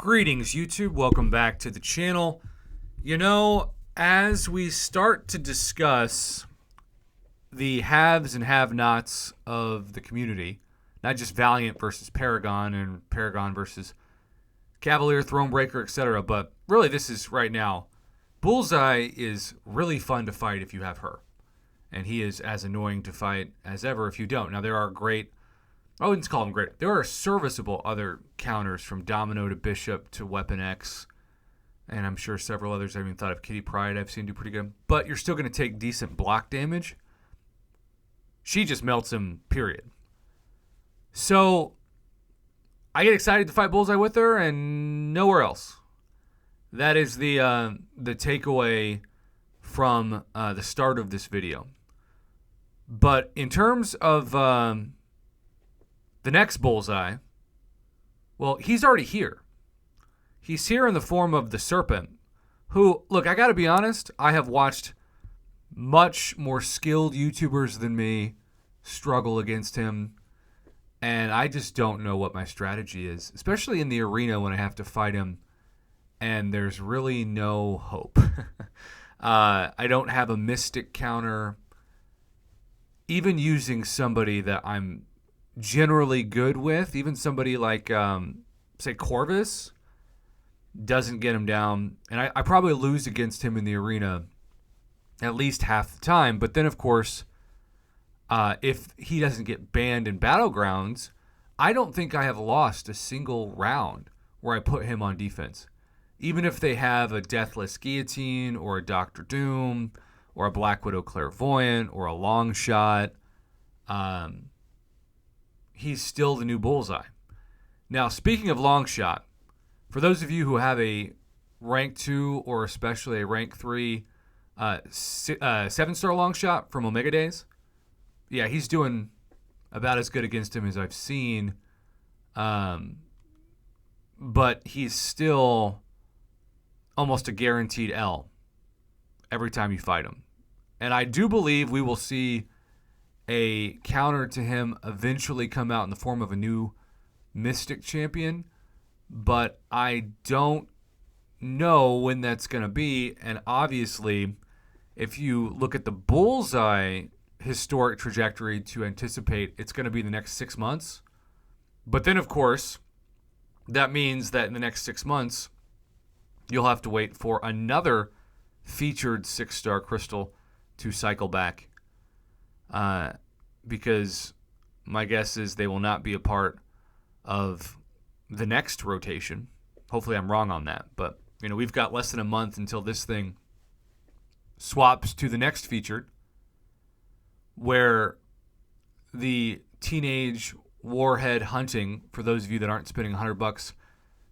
Greetings, YouTube. Welcome back to the channel. You know, as we start to discuss the haves and have-nots of the community, not just Valiant versus Paragon and Paragon versus Cavalier, Thronebreaker, etc., but really this is right now. Bullseye is really fun to fight if you have her, and he is as annoying to fight as ever if you don't. Now, there are great... I wouldn't call them great. There are serviceable other counters from Domino to Bishop to Weapon X, and I'm sure several others. I haven't even thought of Kitty Pryde. I've seen do pretty good. But you're still going to take decent block damage. She just melts him, period. So I get excited to fight Bullseye with her and nowhere else. That is the takeaway from the start of this video. But in terms of... the next Bullseye, well, he's already here. He's here in the form of the Serpent, who, look, I got to be honest, I have watched much more skilled YouTubers than me struggle against him, and I just don't know what my strategy is, especially in the arena when I have to fight him, and there's really no hope. I don't have a Mystic counter. Even using somebody that I'm generally good with, even somebody like, say, Corvus, doesn't get him down. And I probably lose against him in the arena at least half the time. But then, of course, if he doesn't get banned in Battlegrounds, I don't think I have lost a single round where I put him on defense. Even if they have a Deathless Guillotine or a Doctor Doom or a Black Widow Clairvoyant or a Long Shot, he's still the new Bullseye. Now, speaking of long shot, for those of you who have a rank 2 or especially a rank 3 7-star long shot from Omega Days, yeah, he's doing about as good against him as I've seen. But he's still almost a guaranteed L every time you fight him. And I do believe we will see a counter to him eventually come out in the form of a new Mystic champion, but I don't know when that's going to be. And obviously, if you look at the Bullseye historic trajectory to anticipate, it's going to be the next 6 months. But then, of course, that means that in the next 6 months, you'll have to wait for another featured 6-star crystal to cycle back. Because my guess is they will not be a part of the next rotation. Hopefully I'm wrong on that. But, you know, we've got less than a month until this thing swaps to the next featured, where the teenage warhead hunting, for those of you that aren't spending $100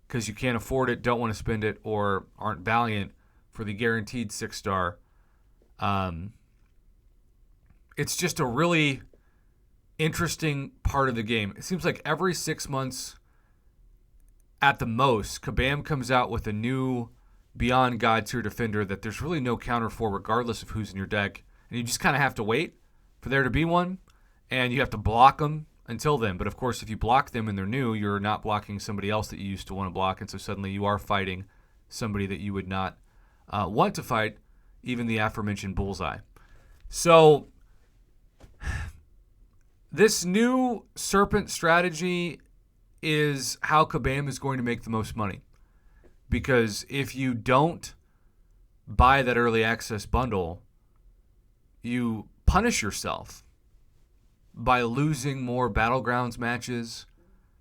because you can't afford it, don't want to spend it, or aren't Valiant for the guaranteed 6-star, it's just a really interesting part of the game. It seems like every 6 months at the most, Kabam comes out with a new Beyond God tier defender that there's really no counter for regardless of who's in your deck. And you just kind of have to wait for there to be one, and you have to block them until then. But of course, if you block them and they're new, you're not blocking somebody else that you used to want to block, and so suddenly you are fighting somebody that you would not want to fight, even the aforementioned Bullseye. So this new Serpent strategy is how Kabam is going to make the most money. Because if you don't buy that early access bundle, you punish yourself by losing more Battlegrounds matches,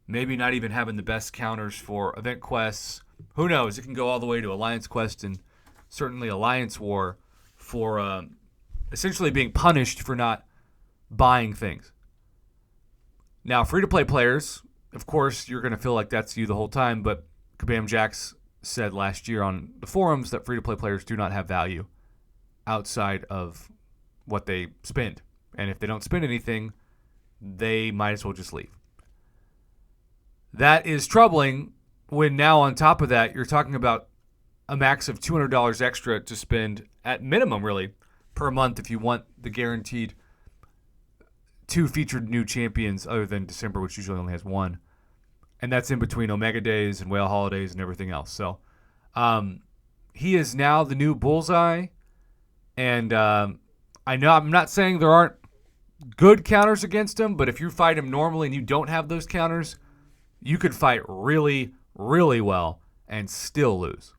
maybe not even having the best counters for event quests. Who knows? It can go all the way to Alliance Quest and certainly Alliance War for essentially being punished for not buying things. Now, free-to-play players, of course, you're going to feel like that's you the whole time, but Kabam Jax said last year on the forums that free-to-play players do not have value outside of what they spend. And if they don't spend anything, they might as well just leave. That is troubling when now on top of that, you're talking about a max of $200 extra to spend at minimum, really, per month if you want the guaranteed 2 featured new champions other than December, which usually only has 1. And that's in between Omega Days and Whale Holidays and everything else. So he is now the new Bullseye. And I know I'm not saying there aren't good counters against him, but if you fight him normally and you don't have those counters, you could fight really, really well and still lose.